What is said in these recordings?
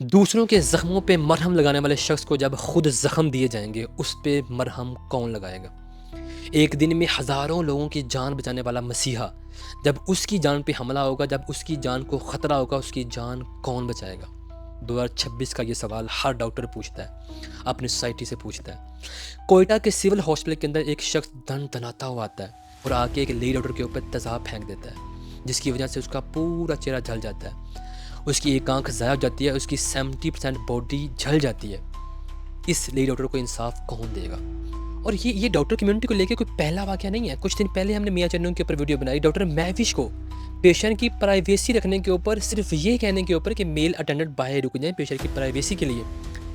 दूसरों के ज़ख्मों पे मरहम लगाने वाले शख्स को जब खुद ज़ख्म दिए जाएँगे, उस पे मरहम कौन लगाएगा? एक दिन में हज़ारों लोगों की जान बचाने वाला मसीहा, जब उसकी जान पे हमला होगा, जब उसकी जान को ख़तरा होगा, उसकी जान कौन बचाएगा? 2026 का ये सवाल हर डॉक्टर पूछता है, अपनी सोसाइटी से पूछता है। कोयटा के सिविल हॉस्पिटल के अंदर एक शख्स दनाता हुआ आता है और आके एक लेडी डॉक्टर के ऊपर तेज़ाब फेंक देता है, जिसकी वजह से उसका पूरा चेहरा जल जाता है। उसकी एक आंख ज़ाया हो जाती है, उसकी 70% बॉडी जल जाती है। इस लेडी डॉक्टर को इंसाफ कौन देगा? और ये डॉक्टर कम्युनिटी को लेके कोई पहला वाक़या नहीं है। कुछ दिन पहले हमने मियाँ चन्नू के ऊपर वीडियो बनाई, डॉक्टर महविश को पेशेंट की प्राइवेसी रखने के ऊपर, सिर्फ ये कहने के ऊपर कि मेल अटेंडेंट बाहर रुक जाएँ पेशेंट की प्राइवेसी के लिए।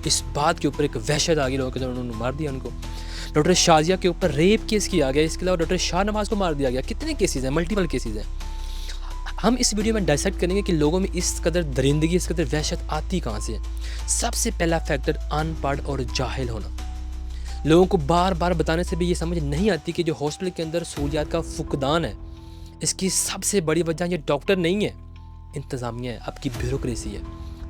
इस बात के ऊपर एक वहशत आ गई लोगों के अंदर, उन्होंने मार दिया उनको। डॉक्टर शाज़िया के ऊपर रेप केस किया गया, इसके अलावा डॉक्टर शाहनवाज़ को मार दिया गया। कितने केसेज़ हैं, मल्टीपल केसेज़ हैं। हम इस वीडियो में डाइसेक्ट करेंगे कि लोगों में इस कदर दरिंदगी, इस कदर वहशत आती कहाँ से है। सबसे पहला फैक्टर अनपढ़ और जाहिल होना। लोगों को बार बार बताने से भी ये समझ नहीं आती कि जो हॉस्पिटल के अंदर सहूलियात का फुकदान है, इसकी सबसे बड़ी वजह ये डॉक्टर नहीं है, इंतज़ामिया है, आपकी ब्यूरोक्रेसी है,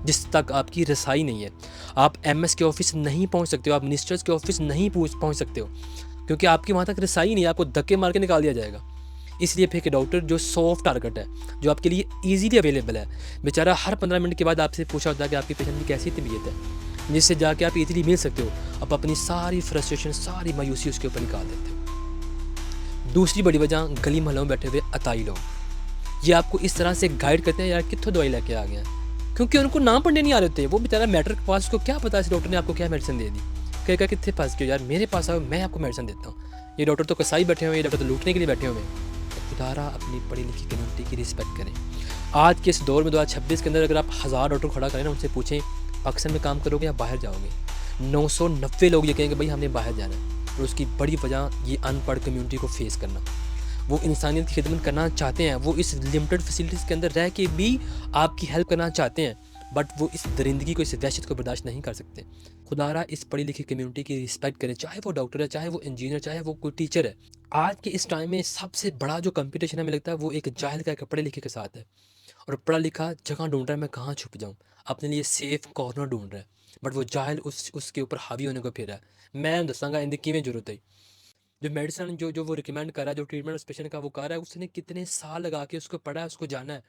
जिस तक आपकी रसाई नहीं है। आप एमएस के ऑफिस नहीं पहुंच सकते हो, आप मिनिस्टर्स के ऑफिस नहीं पहुंच सकते हो, क्योंकि आपकी वहाँ तक रसाई नहीं है, आपको धक्के मार के निकाल दिया जाएगा। इसलिए फिर डॉक्टर जो सॉफ्ट टारगेट है, जो आपके लिए ईजीली अवेलेबल है, बेचारा हर 15 मिनट के बाद आपसे पूछा होता है कि आपके पेशेंट की कैसी तबीयत है, जिससे जाके आप ईजीली मिल सकते हो। आप अपनी सारी फ्रस्ट्रेशन, सारी मायूसी उसके ऊपर निकाल देते हो। दूसरी बड़ी वजह, गली मोहल्लों में बैठे हुए अताई लोग, ये आपको इस तरह से गाइड करते हैं, यार कितों दवाई लेके आ गए हैं, क्योंकि उनको नाम पढ़ने नहीं आ रहे होते। वो बेचारा मैटर के पास, उसको क्या पता इस डॉक्टर ने आपको क्या मेडिसिन दे दी। कहेगा कितने पास क्यों, यार मेरे पास आओ, मैं आपको मेडिसिन देता हूँ। ये डॉक्टर तो कसाई बैठे हुए हैं, ये डॉक्टर तो लूटने के लिए बैठे हुए हैं। खुदारा अपनी पढ़ी लिखी कम्युनिटी की रिस्पेक्ट करें। आज के इस दौर में 2026 के अंदर अगर आप 1000 डॉक्टर खड़ा करें ना, उनसे पूछें पाकिस्तान में काम करोगे या बाहर जाओगे, 990 लोग ये कहेंगे भाई हमने बाहर जाना है। और उसकी बड़ी वजह ये अनपढ़ कम्युनिटी को फेस करना। वो इंसानियत की खिदमत करना चाहते हैं, वो इस लिमिटेड फैसिलिटीज़ के अंदर रह के भी आपकी हेल्प करना चाहते हैं, बट वो इस दरिंदगी को, इस वहशत को बर्दाश्त नहीं कर सकते। खुदारा इस पढ़ी लिखी कम्युनिटी की रिस्पेक्ट करें, चाहे वो डॉक्टर है, चाहे वो इंजीनियर, चाहे वो कोई टीचर है। आज के इस टाइम में सबसे बड़ा जो कंपटीशन हमें लगता है वो एक जाहिल का, एक पढ़े लिखे के साथ है। और पढ़ा लिखा जगह ढूंढ रहा है मैं कहाँ छुप जाऊँ, अपने लिए सेफ कॉर्नर ढूंढ रहा है, बट वो जाहिल उसके ऊपर हावी होने को फिर रहा है। मैं दसांगा इनकी किमें जरूरत है। जो मेडिसिन जो जो वो रिकमेंड कर रहा है, जो ट्रीटमेंट उस पेशेंट का वो कर रहा है, उसने कितने साल लगा के उसको पढ़ा है, उसको जाना है।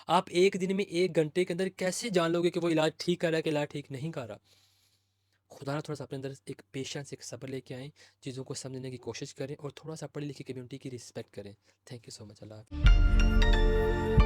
आप एक दिन में, एक घंटे के अंदर कैसे जान लोगे कि वो इलाज ठीक कर रहा है कि इलाज ठीक नहीं कर रहा? खुदा ना थोड़ा सा अपने अंदर एक पेशेंस, एक सब्र लेके आएँ, चीज़ों को समझने की कोशिश करें और थोड़ा सा पढ़ी लिखी कम्युनिटी की रिस्पेक्ट करें। Thank you so much. अल्लाह हाफ़िज़।